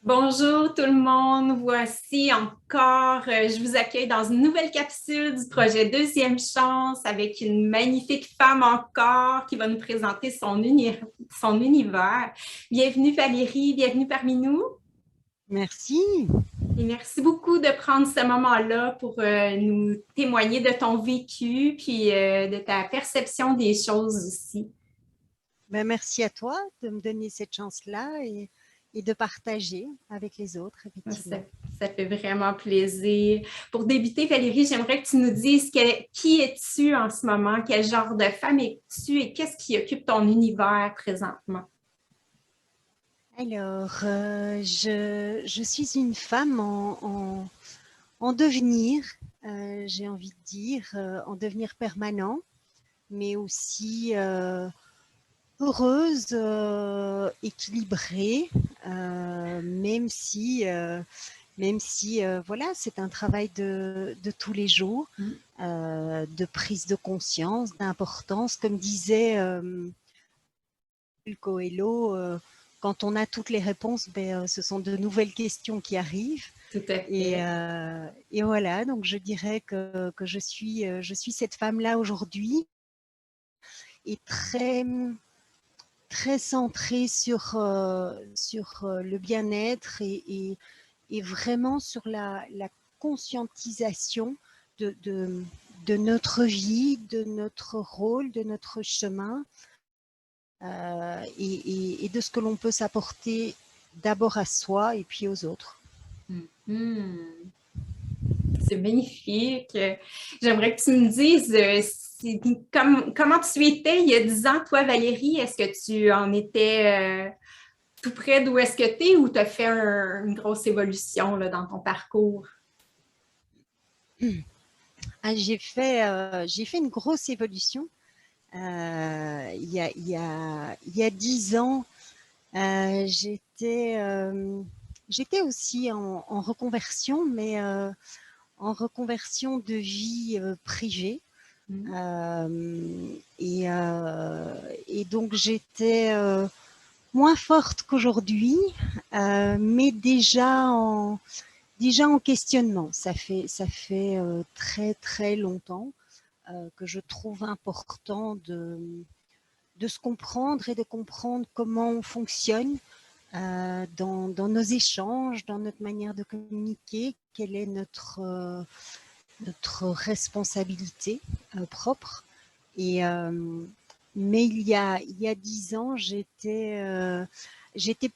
Bonjour tout le monde, voici encore, je vous accueille dans une nouvelle capsule du projet Deuxième Chance avec une magnifique femme encore qui va nous présenter son univers. Bienvenue Valérie, bienvenue parmi nous Merci. et merci beaucoup de prendre ce moment-là pour nous témoigner de ton vécu puis de ta perception des choses aussi. Merci à toi de me donner cette chance-là et de partager avec les autres, Ça, effectivement. ça fait vraiment plaisir. Pour débuter, Valérie, j'aimerais que tu nous dises qui es-tu en ce moment, quel genre de femme es-tu et qu'est-ce qui occupe ton univers présentement? Alors, je suis une femme en devenir, j'ai envie de dire, en devenir permanent, mais aussi heureuse, équilibrée, même si voilà, c'est un travail de tous les jours, Mm. de prise de conscience, d'importance. Comme disait Coelho, quand on a toutes les réponses, ce sont de nouvelles questions qui arrivent. Tout à fait. Et voilà, donc je dirais que je suis cette femme-là aujourd'hui et très centrée sur le bien-être et vraiment sur la conscientisation de, de, de notre vie, de notre rôle, de notre chemin et de ce que l'on peut s'apporter d'abord à soi et puis aux autres. Mhm. C'est magnifique. J'aimerais que tu me dises comment tu étais il y a 10 ans, toi, Valérie. Est-ce que tu en étais tout près d'où est-ce que tu es ou tu as fait une grosse évolution là, dans ton parcours? Ah, j'ai fait une grosse évolution. Il y a 10 ans, j'étais aussi en reconversion, mais en reconversion de vie privée. Mm. Et donc j'étais moins forte qu'aujourd'hui, mais déjà en questionnement. Ça fait très très longtemps que je trouve important de se comprendre et de comprendre comment on fonctionne dans nos échanges, dans notre manière de communiquer, quelle est notre responsabilité propre. Et, mais il y a 10 ans, j'étais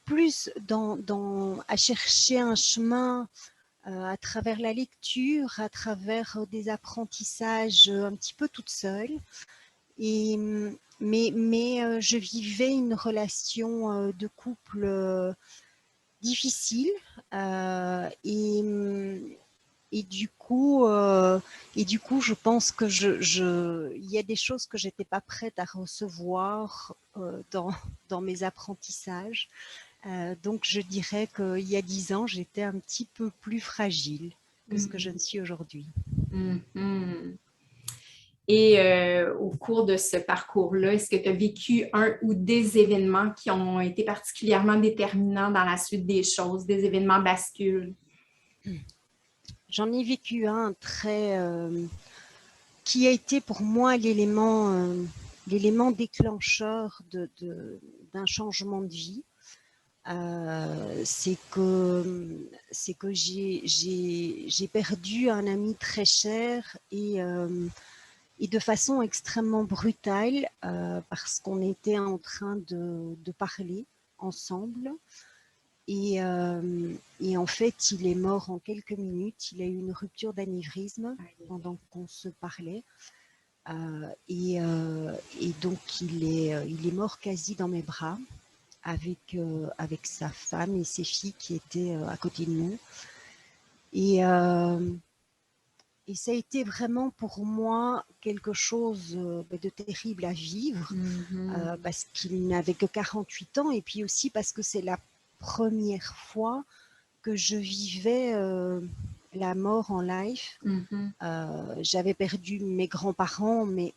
plus à chercher un chemin à travers la lecture, à travers des apprentissages un petit peu toute seule. Et, mais je vivais une relation de couple difficile et du coup, je pense que il y a des choses que j'étais pas prête à recevoir dans mes apprentissages. Donc, je dirais qu'il y a 10 ans, j'étais un petit peu plus fragile que ce que je Mm. ne suis aujourd'hui. Mhm. Et au cours de ce parcours-là, est-ce que tu as vécu un ou des événements qui ont été particulièrement déterminants dans la suite des choses, des événements bascules? J'en ai vécu un qui a été pour moi l'élément déclencheur d'un changement de vie. C'est que j'ai perdu un ami très cher et de façon extrêmement brutale parce qu'on était en train de parler ensemble. Et en fait, il est mort en quelques minutes. Il a eu une rupture d'anévrisme pendant qu'on se parlait. Et donc, il est mort quasi dans mes bras avec sa femme et ses filles qui étaient à côté de nous. Et, euh, et ça a été vraiment pour moi quelque chose de terrible à vivre Mhm. parce qu'il n'avait que 48 ans et puis aussi parce que c'est la première fois que je vivais la mort en live. Mhm. J'avais perdu mes grands-parents, mais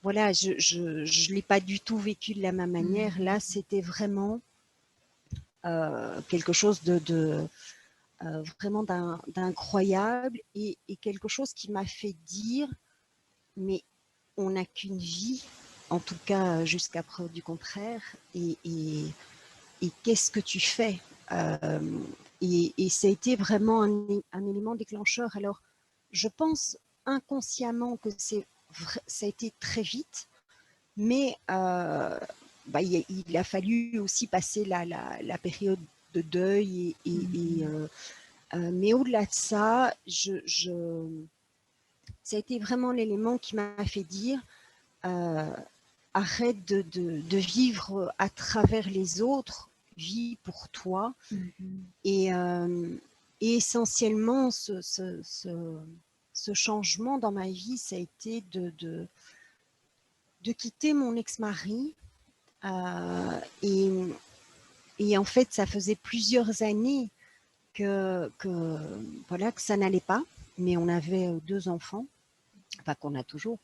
voilà, je l'ai pas du tout vécu de la même manière. Là, Mhm. c'était vraiment quelque chose vraiment d'incroyable et quelque chose qui m'a fait dire, mais on n'a qu'une vie, en tout cas jusqu'à preuve du contraire, et qu'est-ce que tu fais? Et ça a été vraiment un élément déclencheur. Alors, je pense inconsciemment que ça a été très vite, mais il a fallu aussi passer la période de deuil. Mais au-delà de ça, ça a été vraiment l'élément qui m'a fait dire arrête de vivre à travers les autres, vis pour toi. Et essentiellement, ce changement dans ma vie, ça a été de quitter mon ex-mari. Et en fait, ça faisait plusieurs années que ça n'allait pas. Mais on avait 2 enfants, enfin qu'on a toujours.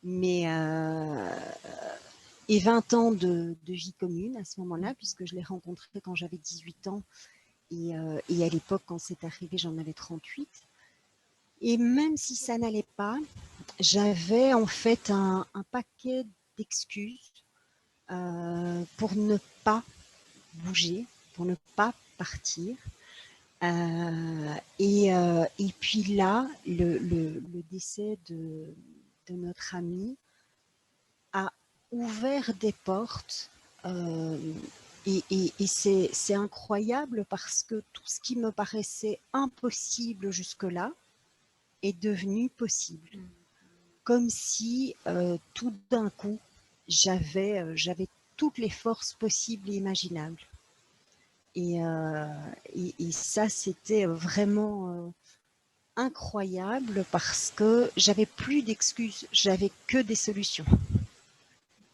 Mais et 20 ans de vie commune à ce moment-là, puisque je l'ai rencontré quand j'avais 18 ans. Et à l'époque, quand c'est arrivé, j'en avais 38. Et même si ça n'allait pas, j'avais en fait un paquet d'excuses pour ne pas bouger, pour ne pas partir. Et puis là, le décès de notre ami a ouvert des portes. Et c'est incroyable parce que tout ce qui me paraissait impossible jusque-là est devenu possible. Comme si tout d'un coup, j'avais toutes les forces possibles et imaginables. Et ça, c'était vraiment incroyable parce que j'avais plus d'excuses, j'avais que des solutions.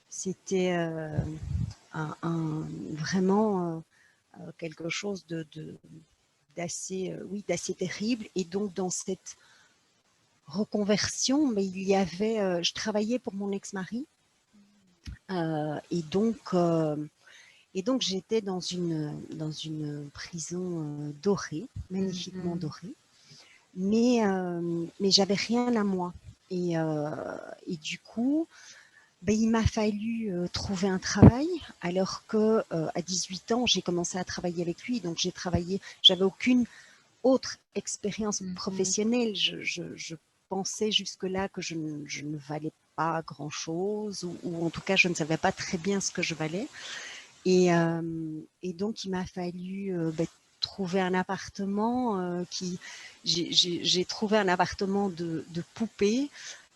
C'était vraiment quelque chose d'assez terrible. Et donc, dans cette reconversion, mais il y avait, je travaillais pour mon ex-mari, et donc j'étais dans une prison dorée, magnifiquement dorée, mais j'avais rien à moi. Et du coup, il m'a fallu trouver un travail, alors que à 18 ans, j'ai commencé à travailler avec lui. Donc j'avais aucune autre expérience professionnelle. Je pensais jusque-là que je ne valais pas grand-chose, ou en tout cas, je ne savais pas très bien ce que je valais. Et donc, il m'a fallu trouver un appartement. J'ai trouvé un appartement de poupée.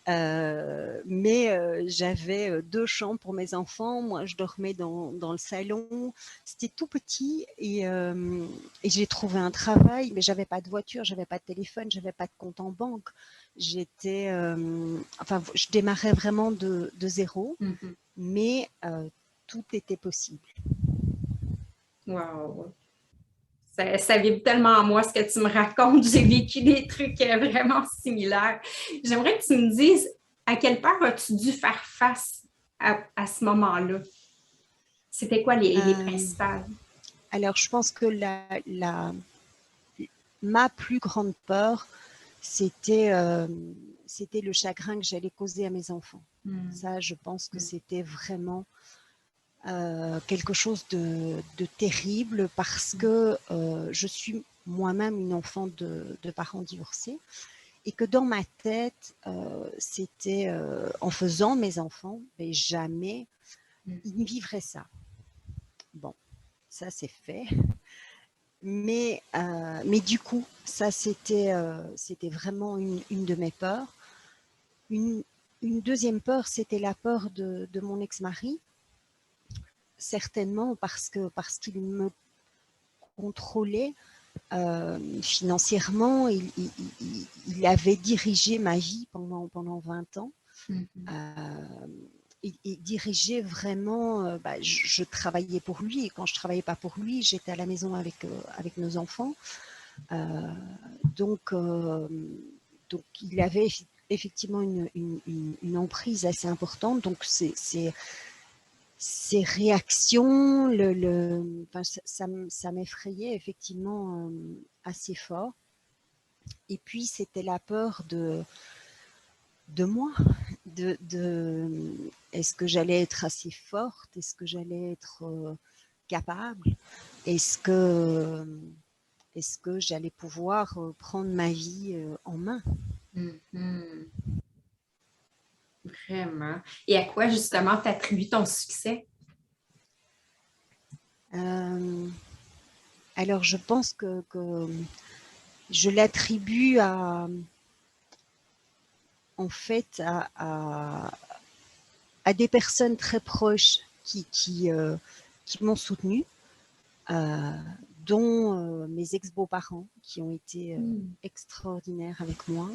Mais j'avais 2 chambres pour mes enfants. Moi, je dormais dans le salon. C'était tout petit, et j'ai trouvé un travail, mais j'avais pas de voiture, j'avais pas de téléphone, j'avais pas de compte en banque. Je démarrais vraiment de zéro, mais tout était possible. Wow! Ça vibre tellement en moi ce que tu me racontes. J'ai vécu des trucs vraiment similaires. J'aimerais que tu me dises à quelle peur as-tu dû faire face à ce moment-là? C'était quoi les principales? Alors, je pense que ma plus grande peur, c'était le chagrin que j'allais causer à mes enfants. Ça, je pense que c'était vraiment quelque chose de terrible, parce que je suis moi-même une enfant de parents divorcés, et que dans ma tête, c'était en faisant mes enfants, mais jamais ils ne vivraient ça. Bon, ça c'est fait. Mais du coup, ça c'était vraiment une de mes peurs. Une deuxième peur, c'était la peur de mon ex-mari, certainement parce qu'il me contrôlait financièrement. Il avait dirigé ma vie pendant 20 ans. Il dirigeait vraiment, je travaillais pour lui, et quand je ne travaillais pas pour lui, j'étais à la maison avec nos enfants. Donc il avait effectivement une emprise assez importante. Donc ces réactions, enfin, ça m'effrayait effectivement assez fort. Et puis, c'était la peur de moi, est-ce que j'allais être assez forte, est-ce que j'allais être capable, est-ce que, est-ce que j'allais pouvoir prendre ma vie en main. Mhm. Vraiment. Et à quoi justement t'attribues ton succès? Alors, je pense que je l'attribue en fait à des personnes très proches qui m'ont soutenue, euh, dont mes ex-beaux-parents qui ont été Mm. extraordinaires avec moi.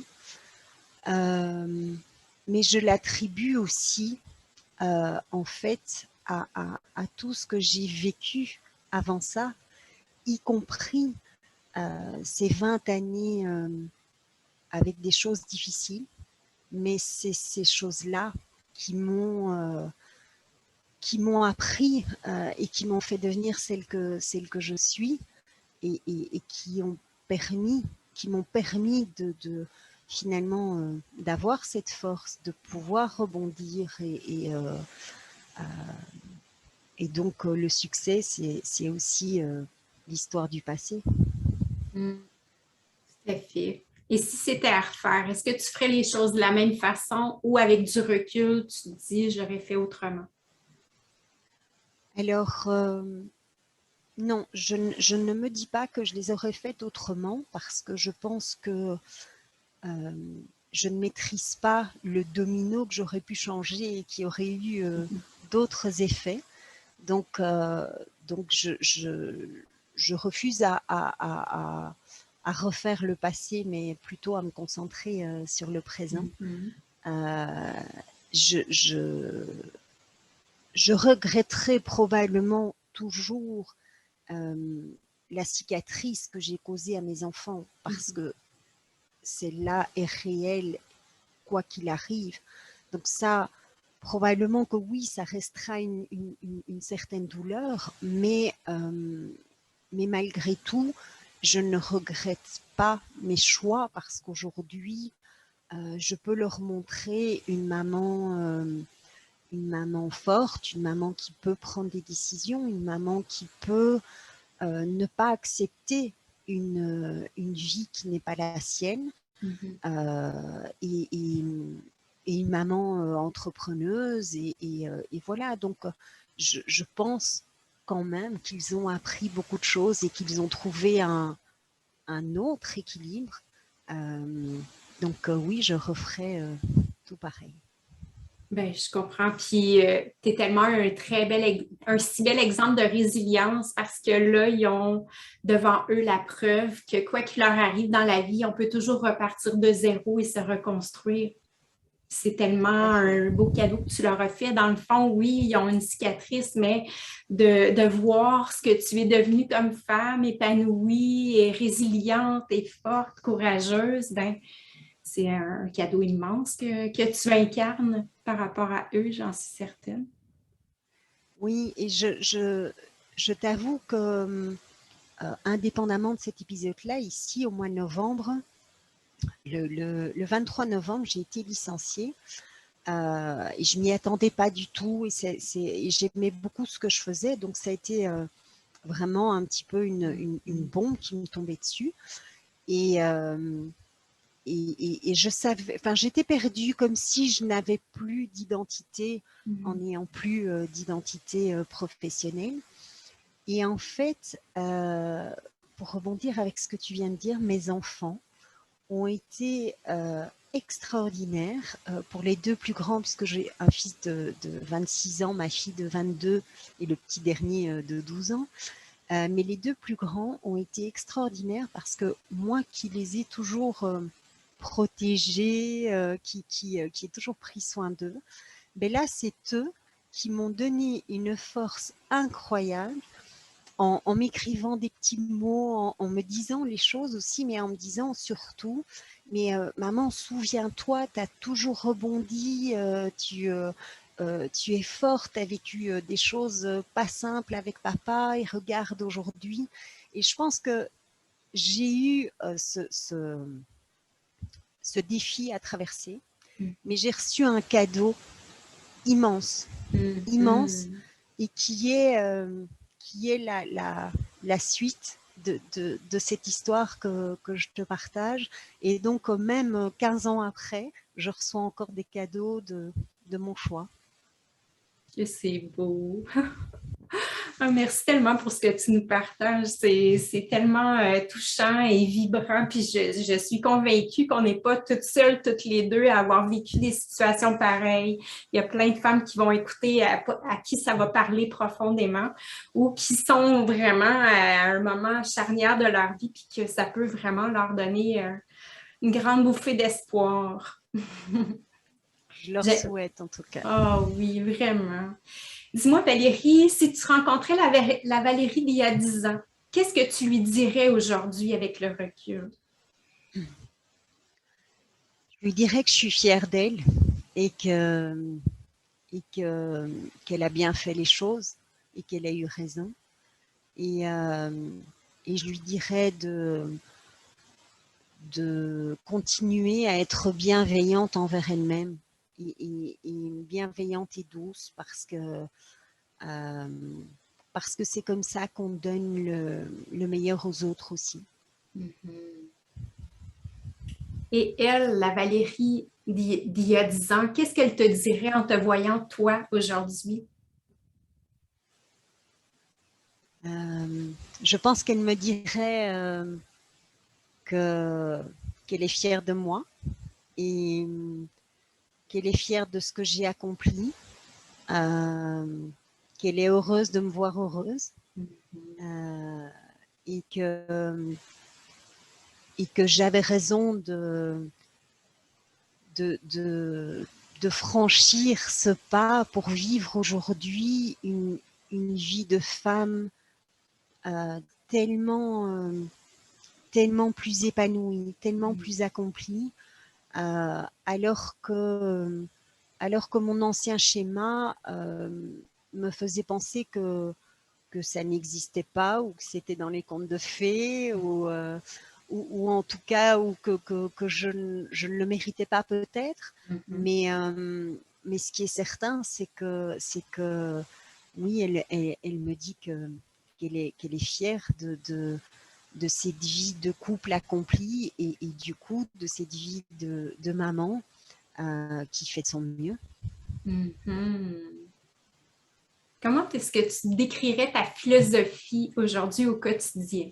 Mais je l'attribue aussi en fait à tout ce que j'ai vécu avant ça, y compris ces 20 années avec des choses difficiles. Mais c'est ces choses-là qui m'ont appris et qui m'ont fait devenir celle que je suis et qui m'ont permis de finalement d'avoir cette force, de pouvoir rebondir et donc le succès, c'est aussi l'histoire du passé. Mm. Tout à fait. Et si c'était à refaire, est-ce que tu ferais les choses de la même façon ou avec du recul, tu te dis, j'aurais fait autrement? Alors, non, je ne me dis pas que je les aurais faites autrement parce que je pense que euh, je ne maîtrise pas le domino que j'aurais pu changer et qui aurait eu d'autres effets. Donc, donc je refuse à refaire le passé, mais plutôt à me concentrer sur le présent. Mhm. Euh, je, je, je regretterai probablement toujours euh, la cicatrice que j'ai causée à mes enfants parce Mhm. que celle-là est réelle, quoi qu'il arrive. Donc ça, probablement que oui, ça restera une certaine douleur, mais malgré tout, je ne regrette pas mes choix parce qu'aujourd'hui, je peux leur montrer une maman forte, une maman qui peut prendre des décisions, une maman qui peut ne pas accepter une vie qui n'est pas la sienne Mhm. euh, et, et, et, une maman entrepreneuse. Et voilà, donc je pense quand même qu'ils ont appris beaucoup de choses et qu'ils ont trouvé un autre équilibre. Euh, donc oui, je referai tout pareil. Ben, je comprends. Puis, tu es tellement un si bel exemple de résilience parce que là, ils ont devant eux la preuve que quoi qu'il leur arrive dans la vie, on peut toujours repartir de zéro et se reconstruire. C'est tellement Tout à fait. un beau cadeau que tu leur as fait. Dans le fond, oui, ils ont une cicatrice, mais de voir ce que tu es devenue comme femme, épanouie et résiliente et forte, courageuse, ben, c'est un cadeau immense que tu incarnes par rapport à eux, j'en suis certaine. Oui, et je t'avoue que, indépendamment de cet épisode-là, ici, au mois de novembre, le 23 novembre, j'ai été licenciée. Et je m'y attendais pas du tout et j'aimais beaucoup ce que je faisais, donc ça a été vraiment un petit peu une bombe qui me tombait dessus. Et, euh, et je savais, enfin, j'étais perdue comme si je n'avais plus d'identité en Mhm. n'ayant plus d'identité professionnelle. Et en fait, pour rebondir avec ce que tu viens de dire, mes enfants ont été extraordinaires pour les deux plus grands, puisque j'ai un fils de 26 ans, ma fille de 22 et le petit dernier de 12 ans. Mais les deux plus grands ont été extraordinaires parce que moi qui les ai toujours protégés, qui ai toujours pris soin d'eux, ben là, c'est eux qui m'ont donné une force incroyable en m'écrivant des petits mots, en me disant les choses aussi, mais en me disant surtout, mais maman, souviens-toi, tu as toujours rebondi, tu es forte, tu as vécu des choses pas simples avec papa et regarde aujourd'hui. Et je pense que j'ai eu ce défi à traverser, mais j'ai reçu un cadeau immense, immense, et qui est la suite de cette histoire que je te partage. Et donc, même 15 ans après, je reçois encore des cadeaux de mon choix. C'est beau. Ah, merci tellement pour ce que tu nous partages. C'est tellement touchant et vibrant. Puis je suis convaincue qu'on n'est pas toutes seules, toutes les deux, à avoir vécu des situations pareilles. Il y a plein de femmes qui vont écouter à qui ça va parler profondément ou qui sont vraiment à un moment charnière de leur vie puis que ça peut vraiment leur donner une grande bouffée d'espoir. Je leur souhaite en tout cas. Oh oui, vraiment. Dis-moi, Valérie, si tu rencontrais la Valérie d'il y a 10 ans, qu'est-ce que tu lui dirais aujourd'hui avec le recul? Je lui dirais que je suis fière d'elle et qu'elle a bien fait les choses et qu'elle a eu raison. Et je lui dirais de continuer à être bienveillante envers elle-même et bienveillante et douce parce que c'est comme ça qu'on donne le meilleur aux autres aussi. Et elle, la Valérie d'il y a 10 ans, qu'est-ce qu'elle te dirait en te voyant toi aujourd'hui? Je pense qu'elle me dirait qu'elle est fière de moi et qu'elle est fière de ce que j'ai accompli, qu'elle est heureuse de me voir heureuse et que j'avais raison de franchir ce pas pour vivre aujourd'hui une vie de femme tellement plus épanouie, tellement plus accomplie, alors que mon ancien schéma me faisait penser que ça n'existait pas ou que c'était dans les contes de fées ou en tout cas ou que je ne le méritais pas peut-être. Mais ce qui est certain, c'est que oui, elle me dit qu'elle est fière de cette vie de couple accomplie et du coup de cette vie de maman qui fait de son mieux. Comment est-ce que tu décrirais ta philosophie aujourd'hui au quotidien?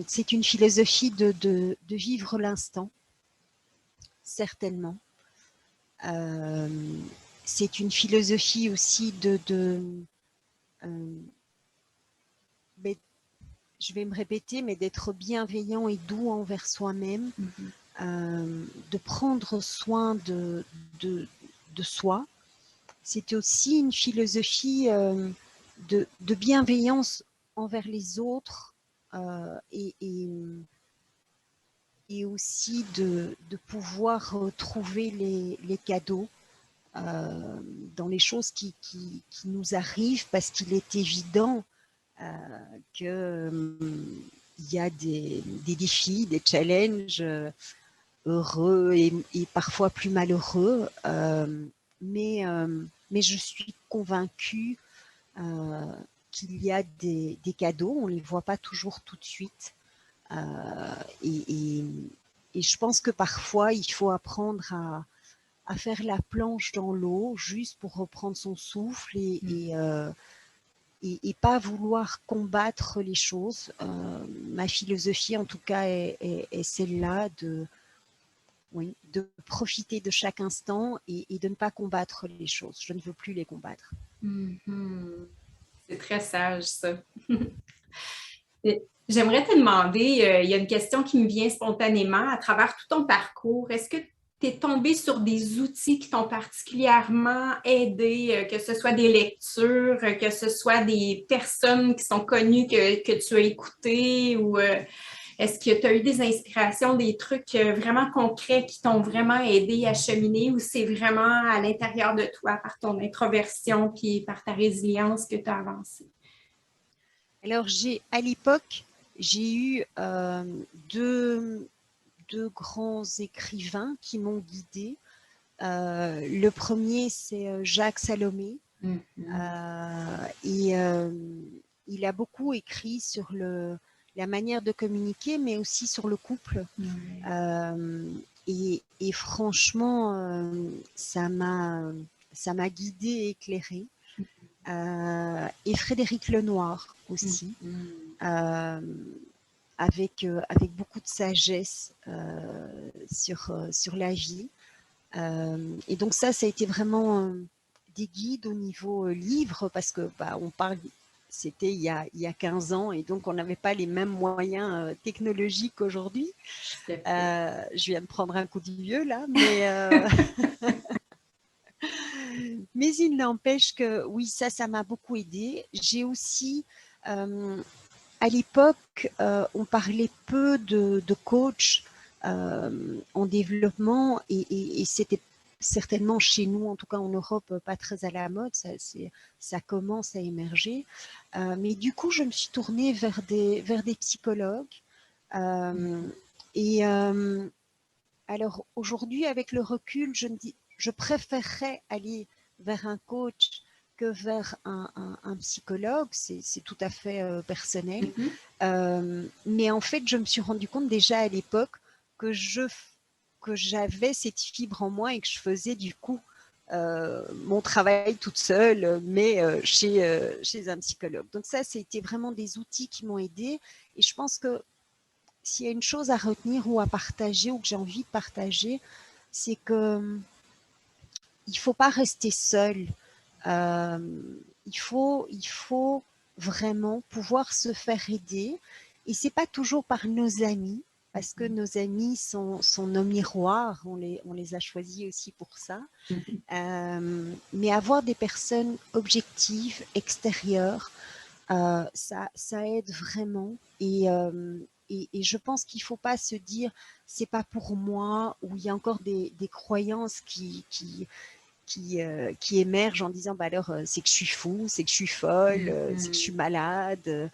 C'est une philosophie de vivre l'instant, certainement. C'est une philosophie aussi mais, je vais me répéter, mais d'être bienveillant et doux envers soi-même, de prendre soin de soi. C'est aussi une philosophie de bienveillance envers les autres et aussi de pouvoir trouver les cadeaux dans les choses qui nous arrivent, parce qu'il est évident qu'il y a des défis, des challenges heureux et parfois plus malheureux, mais je suis convaincue qu'il y a des cadeaux, on ne les voit pas toujours tout de suite. Et je pense que parfois, il faut apprendre à faire la planche dans l'eau, juste pour reprendre son souffle et pas vouloir combattre les choses. Ma philosophie, en tout cas, est celle-là de profiter de chaque instant et de ne pas combattre les choses. Je ne veux plus les combattre. C'est très sage, ça. J'aimerais te demander, il y a une question qui me vient spontanément à travers tout ton parcours. Est-ce que tu es tombée sur des outils qui t'ont particulièrement aidé, que ce soit des lectures, que ce soit des personnes qui sont connues que tu as écoutées ou Est-ce que tu as eu des inspirations, des trucs vraiment concrets qui t'ont vraiment aidé à cheminer ou c'est vraiment à l'intérieur de toi, par ton introversion puis par ta résilience que tu as avancé? Alors, à l'époque, j'ai eu deux grands écrivains qui m'ont guidée. Le premier, c'est Jacques Salomé. Et il a beaucoup écrit sur la manière de communiquer, mais aussi sur le couple. Et franchement, ça m'a guidée et éclairée. Et Frédéric Lenoir aussi, avec beaucoup de sagesse sur la vie. Et donc ça a été vraiment des guides au niveau livre, parce que on parle, c'était il y a 15 ans, et donc on n'avait pas les mêmes moyens technologiques qu'aujourd'hui. Je viens de prendre un coup de vieux là, mais il n'empêche que oui, ça m'a beaucoup aidé. J'ai aussi, à l'époque, on parlait peu de coach en développement, et c'était certainement chez nous, en tout cas en Europe, pas très à la mode. Ça commence à émerger. Mais du coup, je me suis tournée vers des psychologues. Et alors aujourd'hui, avec le recul, je préférerais aller vers un coach que vers un psychologue. C'est tout à fait personnel. Mais en fait, je me suis rendu compte déjà à l'époque que j'avais cette fibre en moi et que je faisais du coup mon travail toute seule, mais chez un psychologue. Donc ça, c'était vraiment des outils qui m'ont aidée. Et je pense que s'il y a une chose à retenir ou à partager, ou que j'ai envie de partager, c'est que il faut pas rester seul. Il faut vraiment pouvoir se faire aider. Et c'est pas toujours par nos amis, parce que nos amis sont nos miroirs. On les a choisis aussi pour ça. Mais avoir des personnes objectives, extérieures, ça aide vraiment. Et je pense qu'il ne faut pas se dire c'est pas pour moi, ou il y a encore des croyances qui émergent en disant alors c'est que je suis fou, c'est que je suis folle, c'est que je suis malade.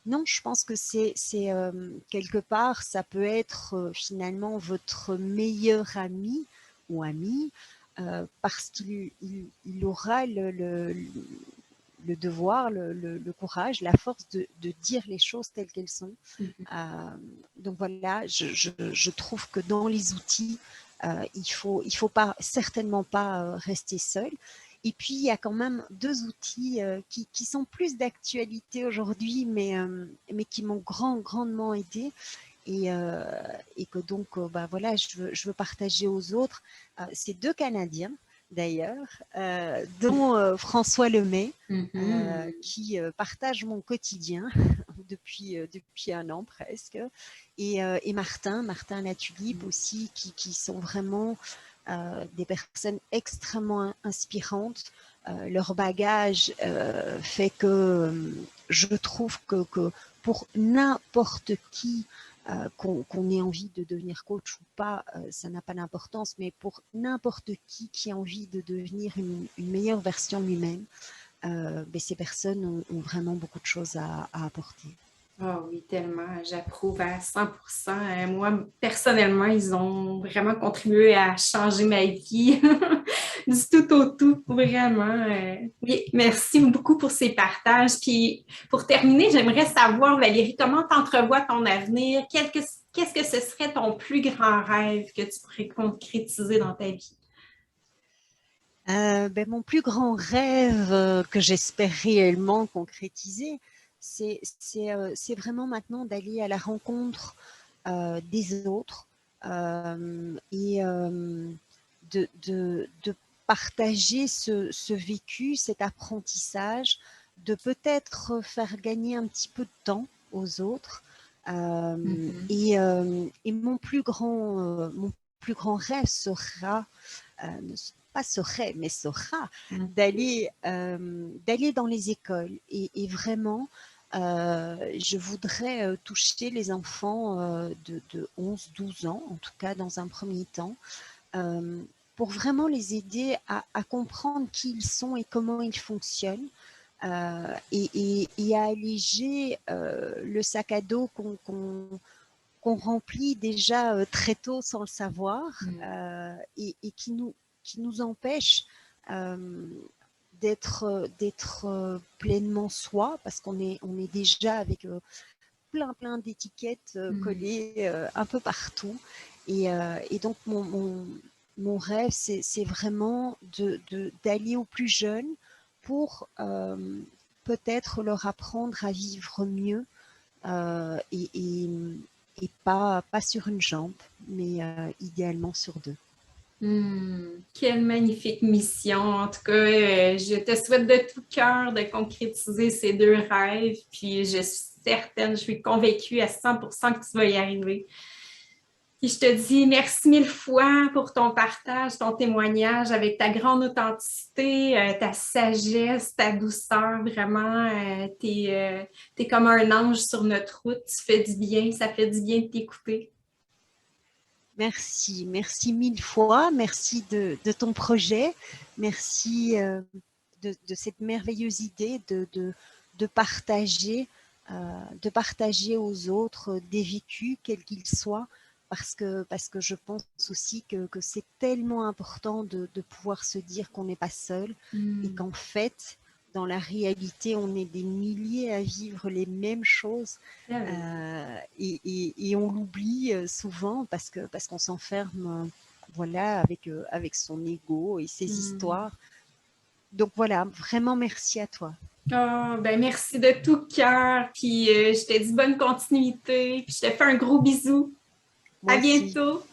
Non, je pense que c'est quelque part, ça peut être finalement votre meilleur ami ou amie, parce qu'il aura le devoir, le courage, la force de dire les choses telles qu'elles sont. Donc voilà, je trouve que dans les outils, il faut certainement pas rester seul. Et puis, il y a quand même deux outils qui sont plus d'actualité aujourd'hui, mais qui m'ont grandement aidé. Et que donc, voilà, je veux partager aux autres. C'est deux Canadiens, d'ailleurs, dont François Lemay, qui partage mon quotidien depuis un an presque, et Martin Latulipe aussi, qui sont vraiment des personnes extrêmement inspirantes. Leur bagage fait que je trouve que pour n'importe qui, qu'on ait envie de devenir coach ou pas, ça n'a pas d'importance, mais pour n'importe qui a envie de devenir une meilleure version de lui-même, ces personnes ont vraiment beaucoup de choses à apporter. Ah oui, tellement. J'approuve à 100%. Moi, personnellement, ils ont vraiment contribué à changer ma vie du tout au tout, vraiment. Oui, merci beaucoup pour ces partages. Puis, pour terminer, j'aimerais savoir, Valérie, comment tu entrevois ton avenir? Qu'est-ce que ce serait ton plus grand rêve que tu pourrais concrétiser dans ta vie? Mon plus grand rêve que j'espère réellement concrétiser, c'est vraiment maintenant d'aller à la rencontre des autres, et de partager ce vécu, cet apprentissage, de peut-être faire gagner un petit peu de temps aux autres. Et mon plus grand rêve sera, pas serait, mais sera d'aller dans les écoles et vraiment je voudrais toucher les enfants de 11-12 ans, en tout cas dans un premier temps, pour vraiment les aider à comprendre qui ils sont et comment ils fonctionnent, et à alléger le sac à dos qu'on remplit déjà très tôt sans le savoir, et qui nous empêche d'être pleinement soi, parce qu'on est déjà avec plein d'étiquettes collées un peu partout. Et donc mon rêve, c'est vraiment d'aller aux plus jeunes pour peut-être leur apprendre à vivre mieux, et pas sur une jambe, mais idéalement sur deux. Quelle magnifique mission. En tout cas, je te souhaite de tout cœur de concrétiser ces deux rêves. Puis je suis certaine, je suis convaincue à 100% que tu vas y arriver. Puis je te dis merci mille fois pour ton partage, ton témoignage avec ta grande authenticité, ta sagesse, ta douceur. Vraiment, t'es comme un ange sur notre route. Tu fais du bien, ça fait du bien de t'écouter. Merci, merci mille fois. Merci de ton projet. Merci de cette merveilleuse idée de partager, aux autres des vécus, quels qu'ils soient, parce que je pense aussi que c'est tellement important de pouvoir se dire qu'on n'est pas seul, et qu'en fait, dans la réalité, on est des milliers à vivre les mêmes choses, et on l'oublie souvent parce qu'on s'enferme, voilà, avec son ego et ses histoires. Donc voilà, vraiment merci à toi. Oh, ben merci de tout cœur. Puis je te dis bonne continuité. Puis je te fais un gros bisou. Moi À aussi. bientôt.